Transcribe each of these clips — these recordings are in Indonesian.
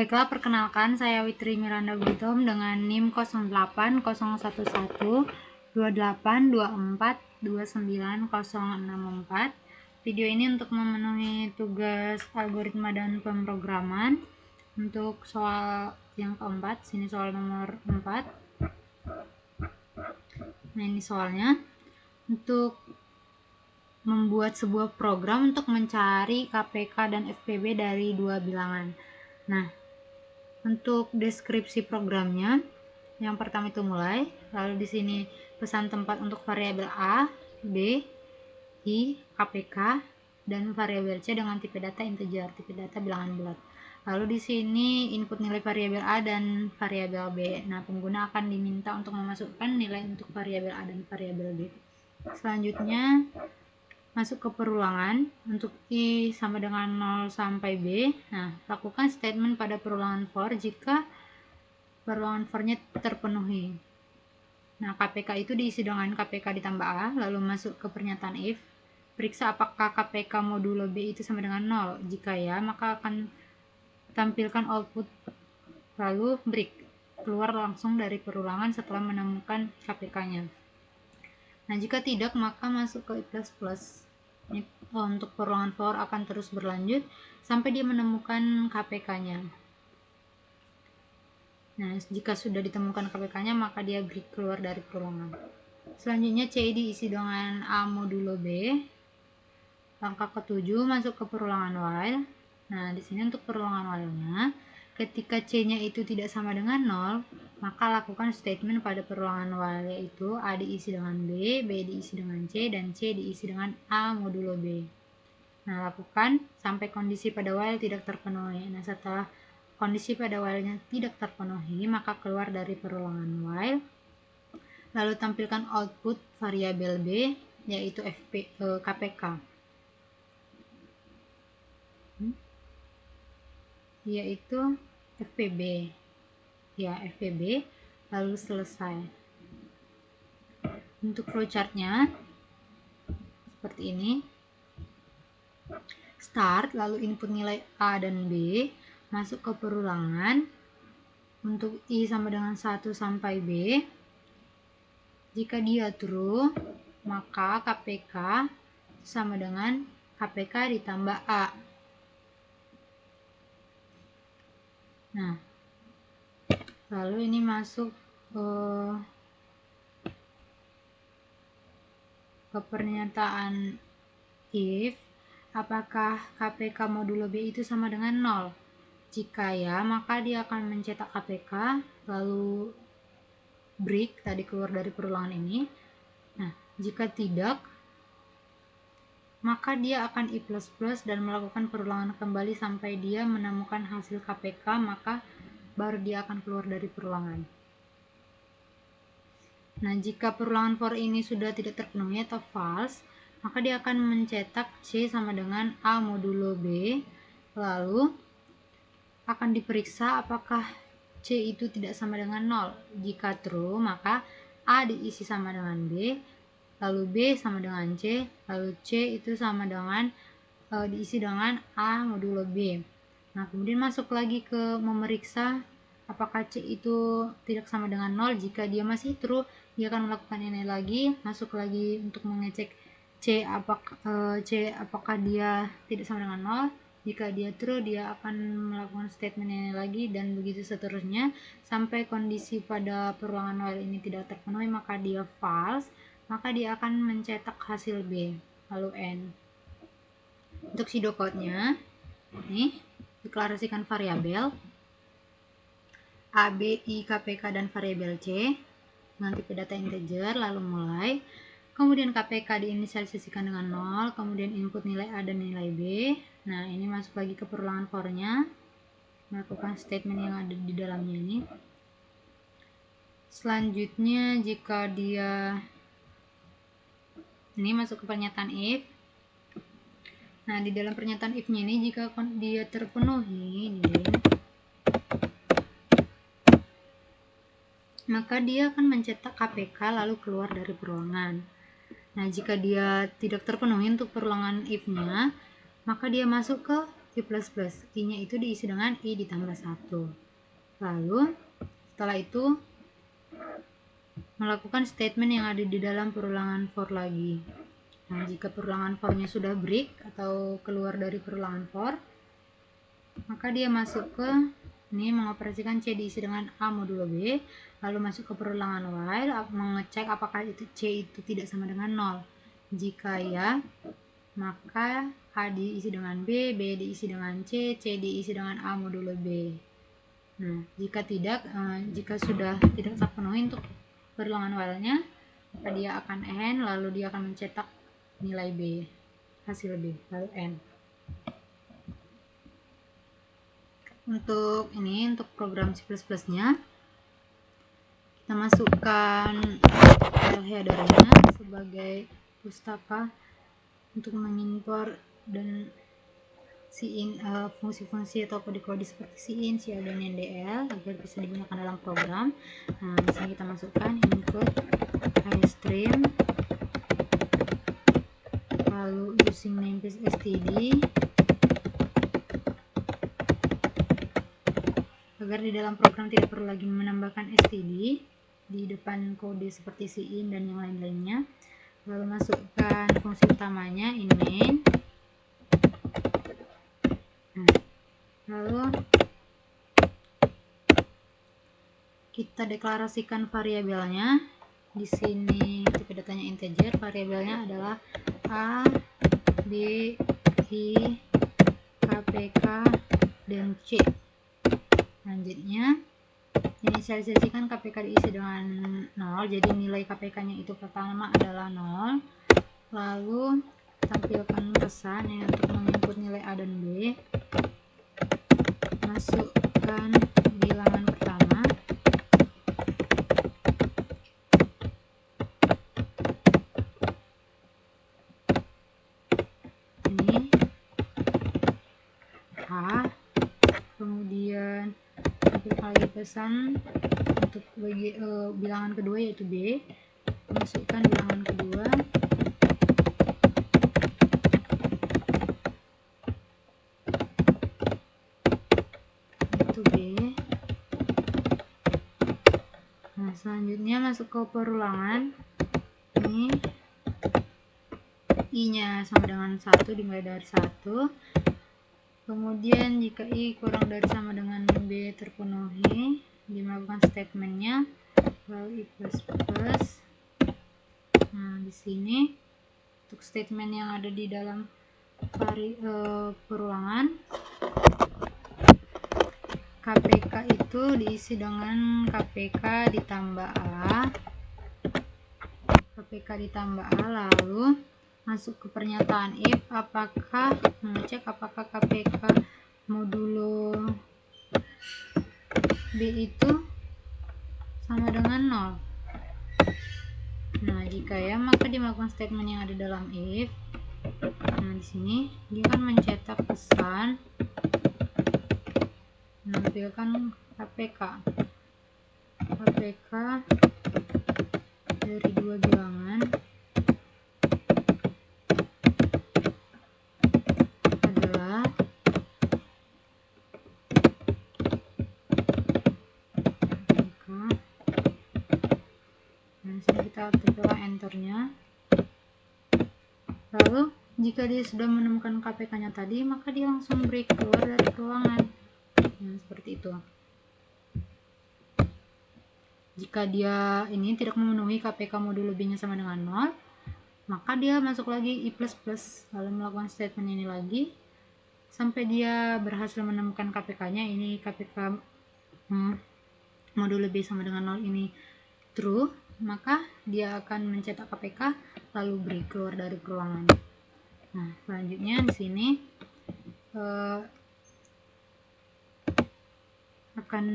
Baiklah, perkenalkan saya Witri Miranda Gautam dengan NIM 08011282429064. Video ini untuk memenuhi tugas algoritma dan pemrograman untuk soal yang keempat. Sini soal nomor 4. Nah, ini soalnya untuk membuat sebuah program untuk mencari KPK dan FPB dari dua bilangan. Nah, untuk deskripsi programnya, yang pertama itu mulai, lalu di sini pesan tempat untuk variabel A, B, I, KPK, dan variabel C dengan tipe data integer, tipe data bilangan bulat. Lalu di sini input nilai variabel A dan variabel B. Nah, pengguna akan diminta untuk memasukkan nilai untuk variabel A dan variabel B. Selanjutnya masuk ke perulangan untuk I sama dengan 0 sampai B. Nah, lakukan statement pada perulangan for jika perulangan for-nya terpenuhi. Nah, KPK itu diisi dengan KPK ditambah A, lalu masuk ke pernyataan if. Periksa apakah KPK modulo B itu sama dengan 0. Jika ya, maka akan tampilkan output, lalu break, keluar langsung dari perulangan setelah menemukan KPK-nya. Nah, jika tidak, maka masuk ke I++. Ini untuk perulangan for akan terus berlanjut sampai dia menemukan KPK-nya. Nah, jika sudah ditemukan KPK-nya, maka dia break, keluar dari perulangan. Selanjutnya C diisi dengan A modulo B. Langkah ke-7 masuk ke perulangan while. Nah, di sini untuk perulangan while-nya, ketika C-nya itu tidak sama dengan 0, maka lakukan statement pada perulangan while, yaitu A diisi dengan B, B diisi dengan C, dan C diisi dengan A modulo B. Nah, lakukan sampai kondisi pada while tidak terpenuhi. Nah, setelah kondisi pada while-nya tidak terpenuhi, maka keluar dari perulangan while, lalu tampilkan output variabel B, yaitu KPK. Yaitu FPB. Ya, FPB, lalu selesai. Untuk flowchart-nya seperti ini. Start, lalu input nilai A dan B, masuk ke perulangan untuk I sama dengan 1 sampai B. Jika dia true, maka KPK sama dengan KPK ditambah A. Nah, lalu ini masuk ke pernyataan if, apakah KPK modulo B itu sama dengan 0. Jika ya, maka dia akan mencetak KPK, lalu break, tadi keluar dari perulangan ini. Nah, jika tidak, maka dia akan I++ dan melakukan perulangan kembali sampai dia menemukan hasil KPK, maka baru dia akan keluar dari perulangan. Nah, jika perulangan for ini sudah tidak terpenuhi atau false, maka dia akan mencetak C sama dengan A modulo B, lalu akan diperiksa apakah C itu tidak sama dengan 0. Jika true, maka A diisi sama dengan B, lalu B sama dengan C, lalu C itu sama dengan diisi dengan A modulo B. Nah, kemudian masuk lagi ke memeriksa apakah C itu tidak sama dengan 0. Jika dia masih true, dia akan melakukan ini lagi, masuk lagi untuk mengecek C apakah dia tidak sama dengan 0. Jika dia true, dia akan melakukan statement ini lagi, dan begitu seterusnya sampai kondisi pada perulangan while ini tidak terpenuhi, maka dia false, maka dia akan mencetak hasil B, lalu N. Untuk pseudocode-nya, ini deklarasikan variabel A, B, I, KPK, dan variabel C dengan tipe data integer, lalu mulai. Kemudian KPK diinisialisasikan dengan 0, kemudian input nilai A dan nilai B. Nah, ini masuk lagi ke perulangan for-nya, melakukan statement yang ada di dalamnya ini. Selanjutnya, jika dia ini masuk ke pernyataan if. Nah, di dalam pernyataan if-nya ini, jika dia terpenuhi ini, maka dia akan mencetak KPK lalu keluar dari perulangan. Nah, jika dia tidak terpenuhi untuk perulangan if-nya, maka dia masuk ke I++. I-nya itu diisi dengan I ditambah 1. Lalu setelah itu melakukan statement yang ada di dalam perulangan for lagi. Nah, jika perulangan for-nya sudah break atau keluar dari perulangan for, maka dia masuk ke ini mengoperasikan C diisi dengan A modulo B, lalu masuk ke perulangan while, mengecek apakah itu C itu tidak sama dengan 0. Jika ya, maka A diisi dengan B, B diisi dengan C, C diisi dengan A modulo B. Nah, jika sudah tidak terpenuhi untuk perulangan while-nya, maka dia akan end, lalu dia akan mencetak nilai B, hasil B, lalu N. Untuk program C++ nya kita masukkan file header-nya sebagai pustaka untuk mengimpor dan fungsi-fungsi atau kode-kode seperti cin, cout, dan ndl agar bisa digunakan dalam program. Nah, di sini kita masukkan input istream, lalu using namespace std, agar di dalam program tidak perlu lagi menambahkan std di depan kode seperti cin dan yang lain-lainnya. Lalu masukkan fungsi utamanya in main. Lalu kita deklarasikan variabelnya. Di sini tipe datanya integer, variabelnya adalah A, B, I, KPK, dan C. Selanjutnya inisialisasikan KPK diisi dengan 0, jadi nilai KPK-nya itu pertama adalah 0. Lalu tampilkan pesan untuk menginput nilai A dan B. Masukkan bilangan pertama. Ini A. Kemudian tampilkan lagi pesan untuk bilangan kedua yaitu B. Masukkan bilangan kedua. B. Nah, selanjutnya masuk ke perulangan. Ini I-nya sama dengan 1 dimulai dari 1. Kemudian jika I kurang dari sama dengan B terpenuhi, dia melakukan statementnya lalu I++. Nah, di sini untuk statement yang ada di dalam perulangan, KPK itu diisi dengan KPK ditambah A, KPK ditambah A, lalu masuk ke pernyataan if, mengecek apakah KPK modulo B itu sama dengan 0. Nah, jika ya, maka dia melakukan statement yang ada dalam if. Nah, di sini dia akan mencetak pesan menampilkan KPK dari dua bilangan adalah KPK. Nah, sini kita tekan enternya. Lalu jika dia sudah menemukan KPK-nya tadi, maka dia langsung break keluar dari perulangan. Nah, seperti itu. Jika dia ini tidak memenuhi KPK modulo B-nya sama dengan 0, maka dia masuk lagi I++, lalu melakukan statement ini lagi sampai dia berhasil menemukan KPK-nya. Ini KPK modulo B sama dengan 0 ini true, maka dia akan mencetak KPK lalu break keluar dari perulangan. Nah, selanjutnya di sini akan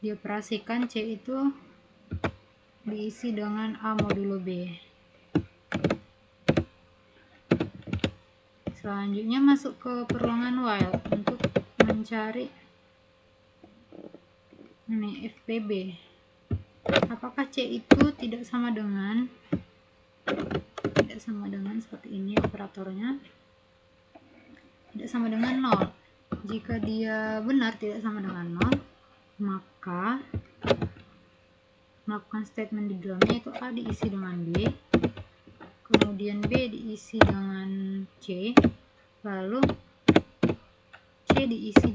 dioperasikan C itu diisi dengan A modulo B. Selanjutnya masuk ke perulangan while untuk mencari ini FPB. Apakah C itu tidak sama dengan seperti ini operatornya. tidak sama dengan 0. Jika dia benar tidak sama dengan 0, maka melakukan statement di dalamnya itu A diisi dengan B, kemudian B diisi dengan C, lalu C diisi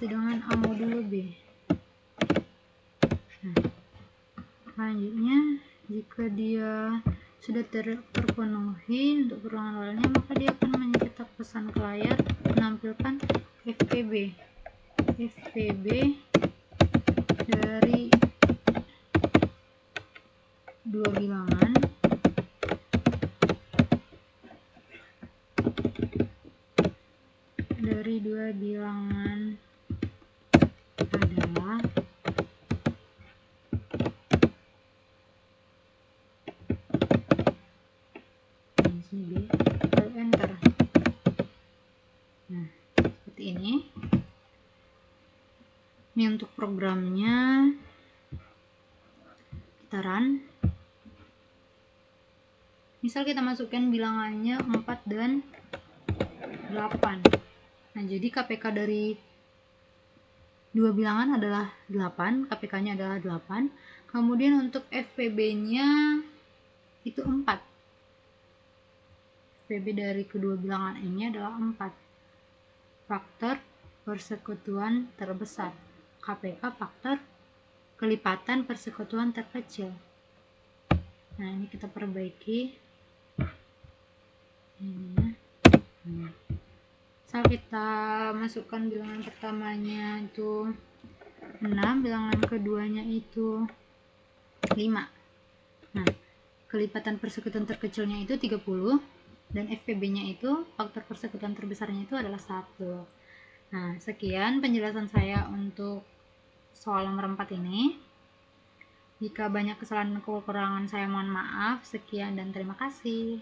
dengan A modulo B. Nah, selanjutnya jika dia sudah terpenuhi untuk perulangan awalnya, maka dia akan mencetak pesan ke layar menampilkan FPB dari dua bilangan adalah B, lalu enter. Nah, seperti ini. Ini untuk programnya, kita run. Misal kita masukkan bilangannya 4 dan 8. Nah, jadi KPK dari dua bilangan adalah 8, KPK-nya adalah 8. Kemudian untuk FPB-nya itu 4. FPB dari kedua bilangan ini adalah 4. Faktor persekutuan terbesar. KPK faktor kelipatan persekutuan terkecil. Nah, ini kita perbaiki. Misal kita masukkan bilangan pertamanya itu 6, bilangan keduanya itu 5. Nah, kelipatan persekutuan terkecilnya itu 30 dan FPB-nya itu, faktor persekutuan terbesarnya itu adalah 1. Nah, sekian penjelasan saya untuk soal nomor 4 ini. Jika banyak kesalahan dan kekurangan saya mohon maaf. Sekian dan terima kasih.